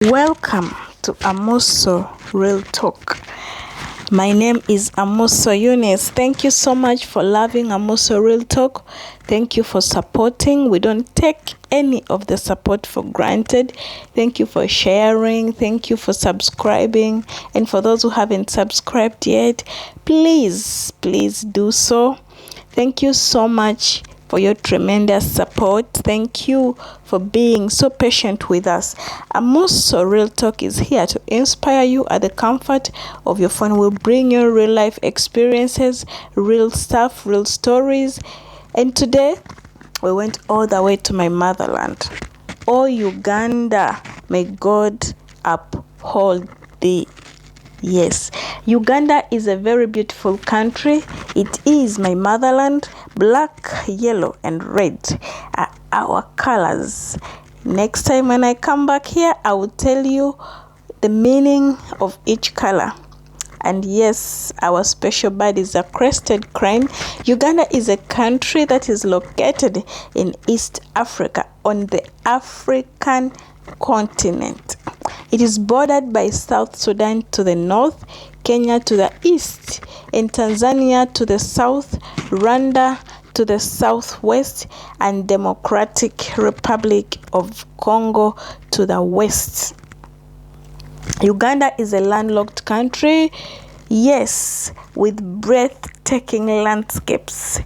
Welcome to Amoso Real Talk. My name is Amoso Eunice. Thank you so much for loving Amoso Real Talk. Thank you for supporting. We don't take any of the support for granted. Thank you for sharing. Thank you for subscribing. And for those who haven't subscribed yet, please do so. Thank you so much for your tremendous support. Thank you for being so patient with us. Amoso Real Talk is here to inspire you at the comfort of your phone. We'll bring you real life experiences, real stuff, real stories. And today, we went all the way to my motherland. Oh, Uganda, may God uphold thee. Yes, Uganda is a very beautiful country. It is my motherland. Black, yellow, and red are our colors. Next time when I come back here, I will tell you the meaning of each color. And yes, our special bird is a crested crane. Uganda is a country that is located in East Africa on the African continent. It is bordered by South Sudan to the north, Kenya to the east, and Tanzania to the south, Rwanda to the southwest, and Democratic Republic of Congo to the west. Uganda is a landlocked country, yes, with breathtaking landscapes.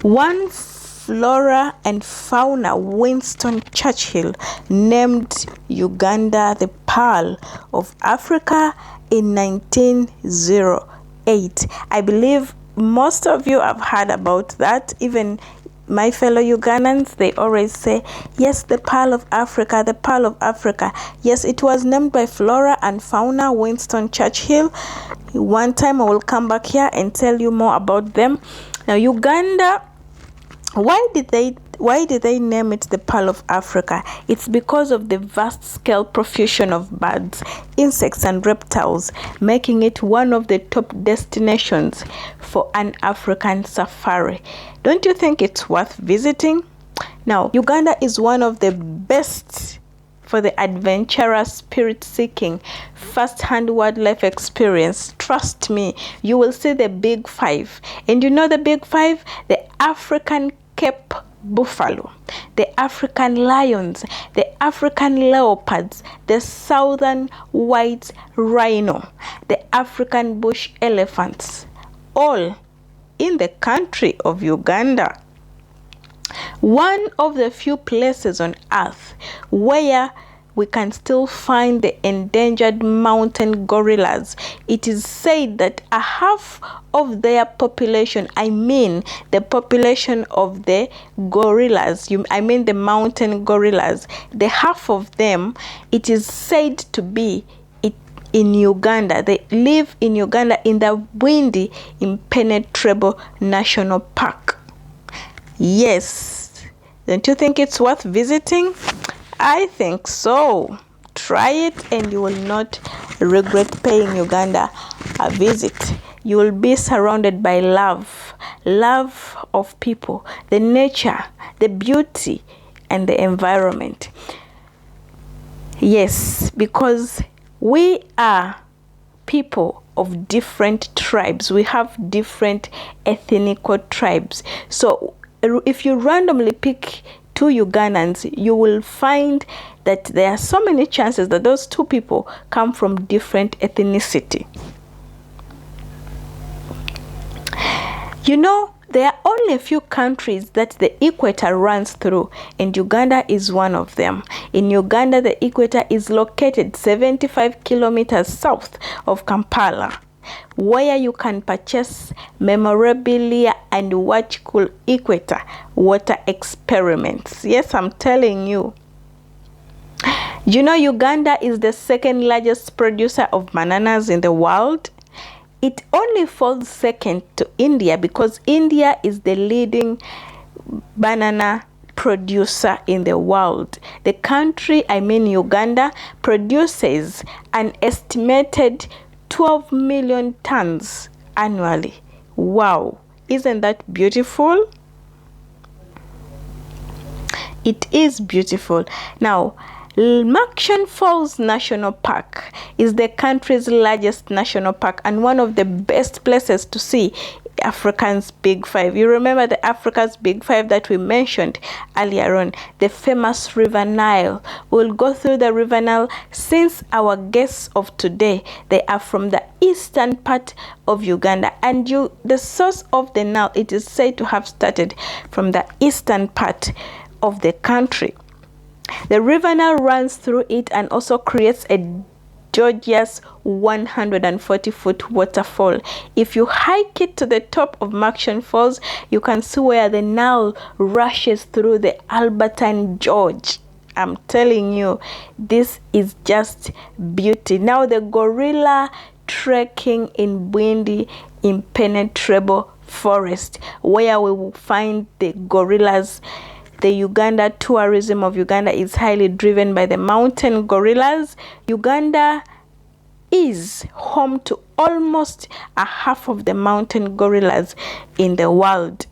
One flora and fauna, Winston Churchill named Uganda the Pearl of Africa in 1908. I believe most of you have heard about that. Even my fellow Ugandans, they always say, yes, the Pearl of Africa, the Pearl of Africa. Yes, it was named by flora and fauna, Winston Churchill. One time I will come back here and tell you more about them. Now, Uganda, why did they name it the Pearl of Africa? It's because of the vast scale profusion of birds, insects, and reptiles, making it one of the top destinations for an African safari. Don't you think it's worth visiting? Now, Uganda is one of the best for the adventurous, spirit-seeking, first-hand wildlife experience. Trust me, you will see the big five. And you know the big five? The African Cape buffalo, the African lions, the African leopards, the southern white rhino, the African bush elephants, all in the country of Uganda. One of the few places on earth where we can still find the endangered mountain gorillas. It is said that a half of their population, I mean the population of the gorillas, I mean the mountain gorillas, the half of them, it is said to be in Uganda. They live in Uganda in the windy, impenetrable national park. Yes, don't you think it's worth visiting? I think so. Try it and you will not regret paying Uganda a visit. You will be surrounded by love of people, the nature, the beauty, and the environment. Yes, because we are people of different tribes. We have different ethnical tribes. So if you randomly pick two Ugandans, you will find that there are so many chances that those two people come from different ethnicity. You know, there are only a few countries that the equator runs through, and Uganda is one of them. In Uganda, the equator is located 75 kilometers south of Kampala, where you can purchase memorabilia and watch cool equator water experiments. Yes, I'm telling you. You know, Uganda is the second largest producer of bananas in the world. It only falls second to India because India is the leading banana producer in the world. The country, I mean Uganda, produces an estimated 12 million tons annually. Wow, isn't that beautiful? It is beautiful. Now, Murchison Falls National Park is the country's largest national park and one of the best places to see Africa's Big Five. You remember the Africa's Big Five that we mentioned earlier on, the famous River Nile. We'll go through the River Nile since our guests of today, they are from the eastern part of Uganda, and the source of the Nile, it is said to have started from the eastern part of the country. The River Nile runs through it and also creates a gorgeous 140-foot waterfall. If you hike it to the top of Murchison Falls, you can see where the Nile rushes through the Albertine Gorge. I'm telling you, this is just beauty. Now the gorilla trekking in Bwindi impenetrable forest, where we will find the gorillas. The Uganda tourism of Uganda is highly driven by the mountain gorillas. Uganda is home to almost a half of the mountain gorillas in the world.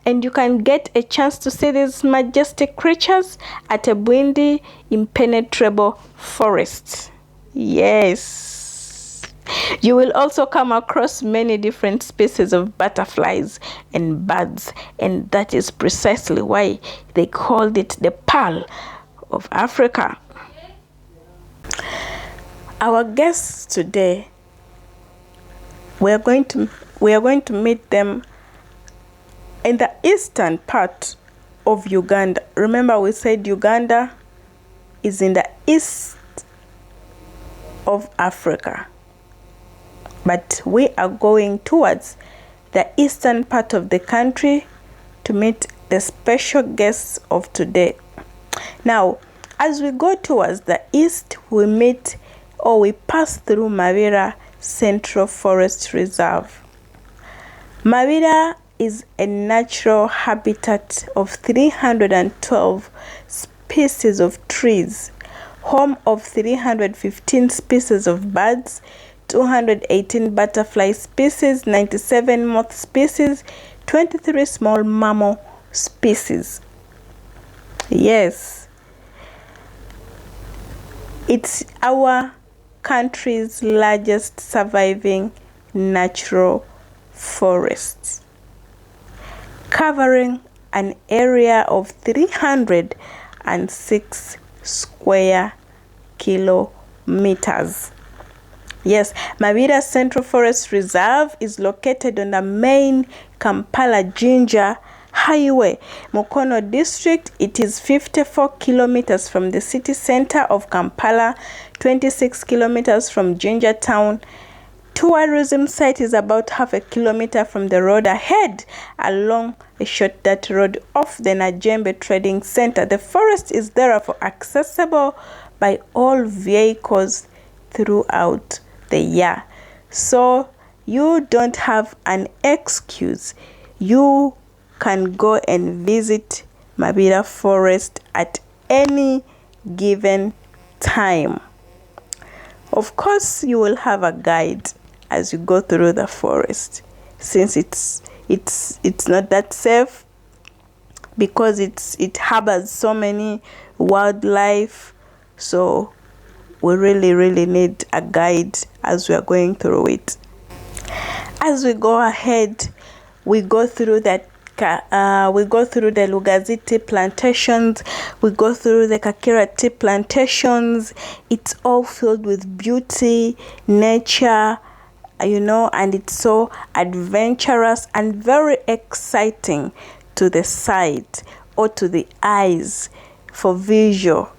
And you can get a chance to see these majestic creatures at a Bwindi impenetrable forest. Yes. You will also come across many different species of butterflies and birds, and that is precisely why they called it the Pearl of Africa. Our guests today, we are going to meet them in the eastern part of Uganda. Remember, we said Uganda is in the east of Africa, but we are going towards the eastern part of the country to meet the special guests of today. Now, as we go towards the east, we pass through Mabira Central Forest Reserve. Mabira is a natural habitat of 312 species of trees, home of 315 species of birds, 218 butterfly species, 97 moth species, 23 small mammal species. Yes, it's our country's largest surviving natural forest, covering an area of 306 square kilometers. Yes, Mabira Central Forest Reserve is located on the main Kampala-Jinja Highway, Mukono District. It is 54 kilometers from the city center of Kampala, 26 kilometers from Jinja town. Tourism site is about half a kilometer from the road ahead, along a short dirt road off the Najembe Trading Center. The forest is therefore accessible by all vehicles throughout the year. So you don't have an excuse. You can go and visit Mabira Forest at any given time. Of course, you will have a guide as you go through the forest, since it's not that safe, because it harbors so many wildlife. So we really need a guide as we are going through it. As we go ahead, we go through the Lugazi tea plantations, we go through the Kakira tea plantations. It's all filled with beauty, nature, and it's so adventurous and very exciting to the sight or to the eyes for visual,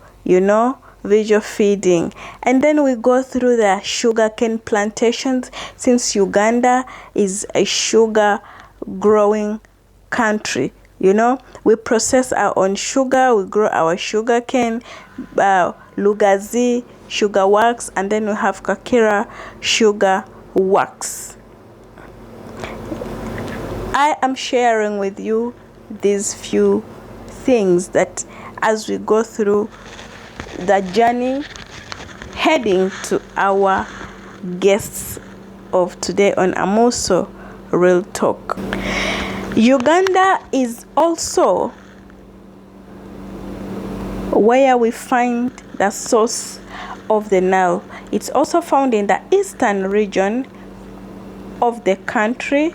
visual feeding. And then we go through the sugarcane plantations, since Uganda is a sugar growing country. We process our own sugar, we grow our sugarcane, Lugazi sugar works, and then we have Kakira sugar works. I am sharing with you these few things that as we go through the journey heading to our guests of today on Amuso Real Talk. Uganda is also where we find the source of the Nile. It's also found in the eastern region of the country.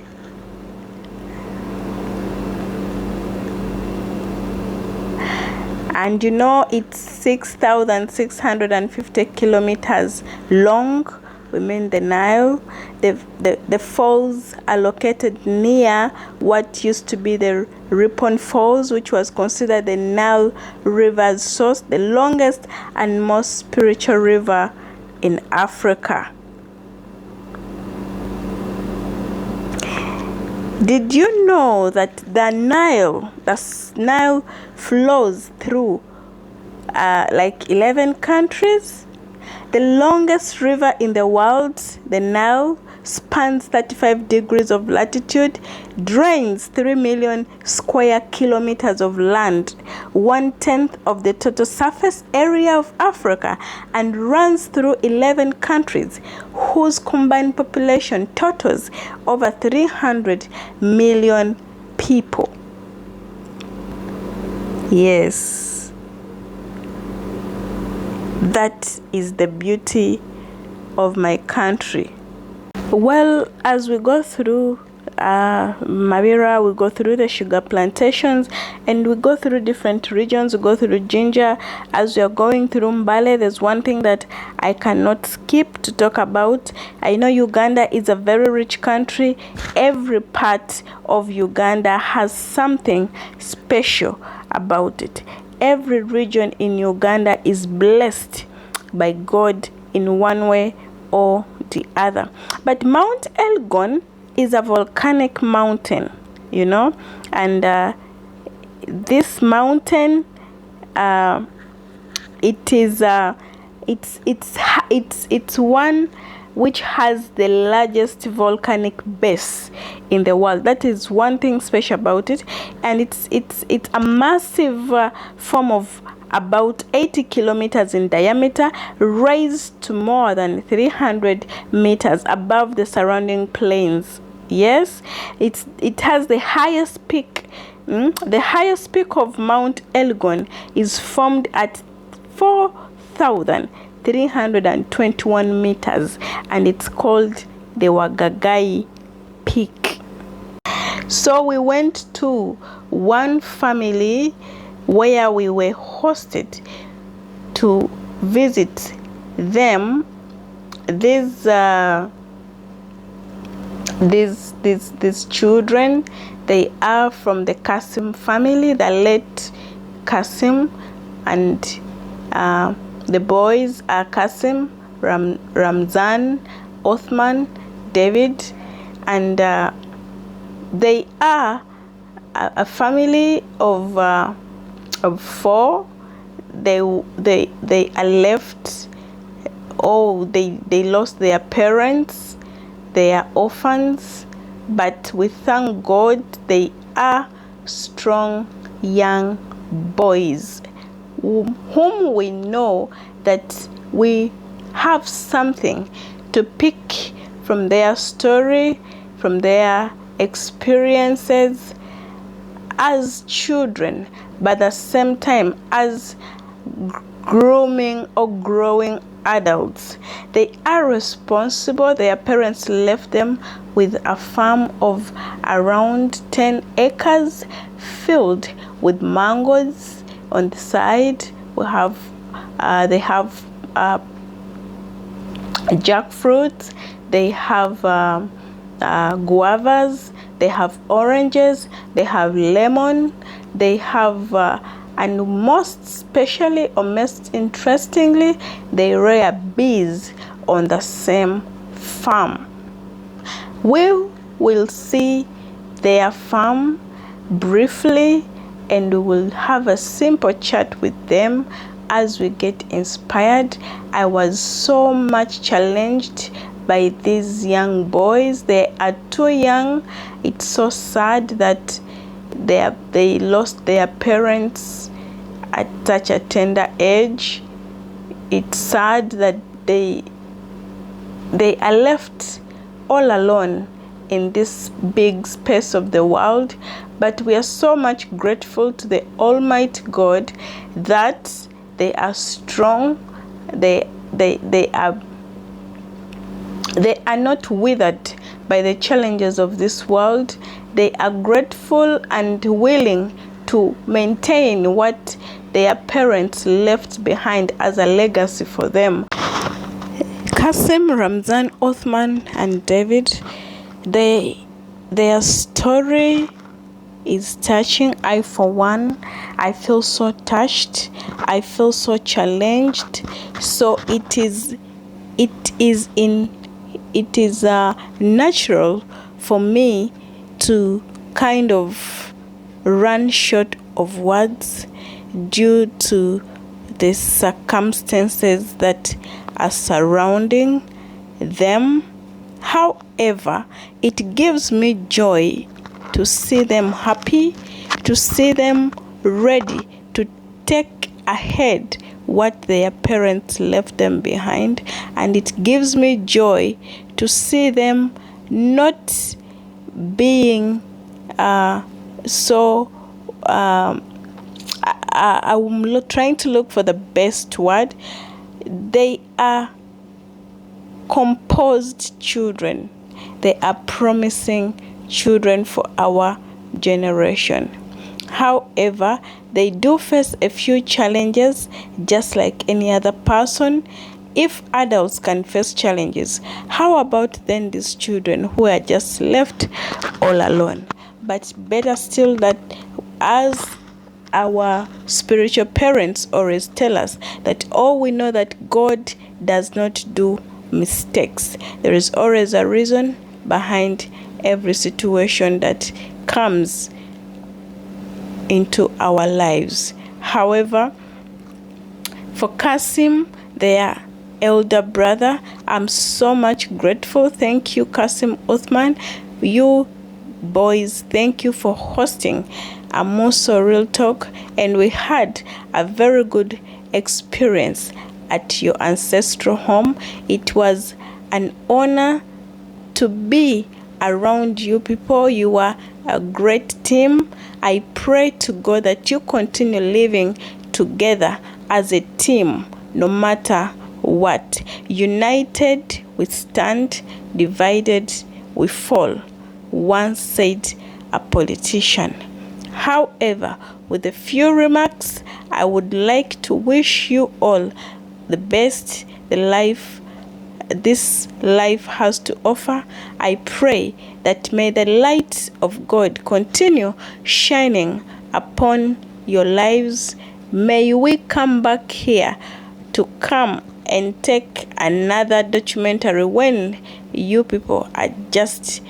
And you know, it's 6,650 kilometers long. We mean the Nile. The falls are located near what used to be the Ripon Falls, which was considered the Nile River's source, the longest and most spiritual river in Africa. Did you know that the Nile flows through like 11 countries? The longest river in the world, the Nile, spans 35 degrees of latitude, drains 3 million square kilometers of land, 1/10 of the total surface area of Africa, and runs through 11 countries whose combined population totals over 300 million people. Yes. That is the beauty of my country. Well, as we go through Mabira, we go through the sugar plantations, and we go through different regions. We go through Jinja. As we are going through Mbale, there's one thing that I cannot skip to talk about. I know Uganda is a very rich country. Every part of Uganda has something special about it. Every region in Uganda is blessed by God in one way or the other. But Mount Elgon is a volcanic mountain, you know, and this mountain, it's one which has the largest volcanic base in the world. That is one thing special about it, and it's a massive form of about 80 kilometers in diameter, raised to more than 300 meters above the surrounding plains. Yes, it has the highest peak. The highest peak of Mount Elgon is formed at 4,321 meters, and it's called the Wagagai Peak. So we went to one family where we were hosted to visit them. These children, they are from the Kasim family, the late Kasim, and the boys are Kasim, Ramzan, Othman, David, and they are a family of 4. They are left. They lost their parents. They are orphans, but we thank God they are strong young boys whom we know that we have something to pick from their story, from their experiences as children, but at the same time as grooming or growing adults. They are responsible. Their parents left them with a farm of around 10 acres filled with mangoes. On the side we have they have jackfruit, they have guavas, they have oranges, they have lemon, they have and most specially or most interestingly, they rear bees on the same farm. We will see their farm briefly, and we will have a simple chat with them as we get inspired. I was so much challenged by these young boys. They are too young. It's so sad that they lost their parents at such a tender age. It's sad that they are left all alone in this big space of the world. But we are so much grateful to the Almighty God that they are strong, they are not withered by the challenges of this world. They are grateful and willing to maintain what their parents left behind as a legacy for them. Kasim, Ramzan, Othman, and David, their story is touching. I, for one, I feel so touched. I feel so challenged. So it is natural for me to kind of run short of words due to the circumstances that are surrounding them. However, it gives me joy to see them happy, to see them ready to take ahead what their parents left them behind, and it gives me joy to see them not being I'm trying to look for the best word. They are composed children. They are promising children for our generation. However, they do face a few challenges just like any other person. If adults can face challenges, how about then these children who are just left all alone? But better still, that as our spiritual parents always tell us, that we know that God does not do mistakes. There is always a reason behind every situation that comes into our lives. However, for Kasim, their elder brother, I'm so much grateful. Thank you, Kasim, Othman. You boys, thank you for hosting Amoso Real Talk, and we had a very good experience at your ancestral home. It was an honor to be around you people. You are a great team. I pray to God that you continue living together as a team, no matter what. United we stand, divided we fall, once said a politician. However, with a few remarks, I would like to wish you all the best this life has to offer. I pray that may the light of God continue shining upon your lives. May we come back here to come and take another documentary when you people are just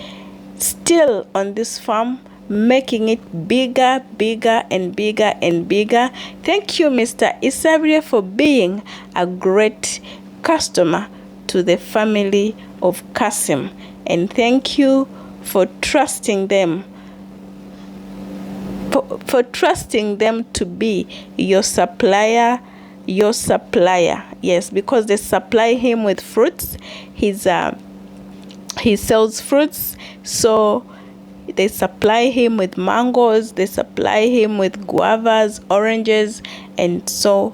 still on this farm, making it bigger, bigger, and bigger, and bigger. Thank you, Mr. Isabria, for being a great customer to the family of Kasim, and thank you for trusting them to be your supplier. Yes, because they supply him with fruits. He sells fruits, so they supply him with mangoes, they supply him with guavas, oranges, and so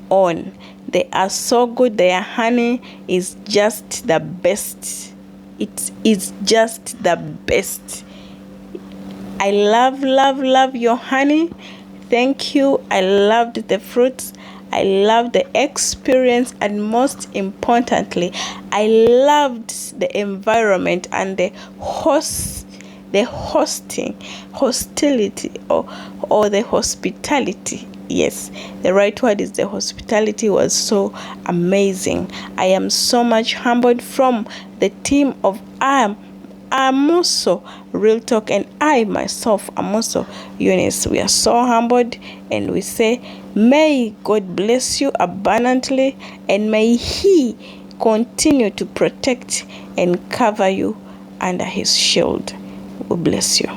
on. They are so good. Their honey is just the best. It is just the best. I love your honey. Thank you. I loved the fruits. I loved the experience, and most importantly, I loved the environment and the hostility or the hospitality. Yes, the right word is the hospitality was so amazing. I am so much humbled from the team of Amoso Real Talk, and I myself, Amoso Eunice. We are so humbled, and we say, may God bless you abundantly, and may He continue to protect and cover you under His shield. We bless you.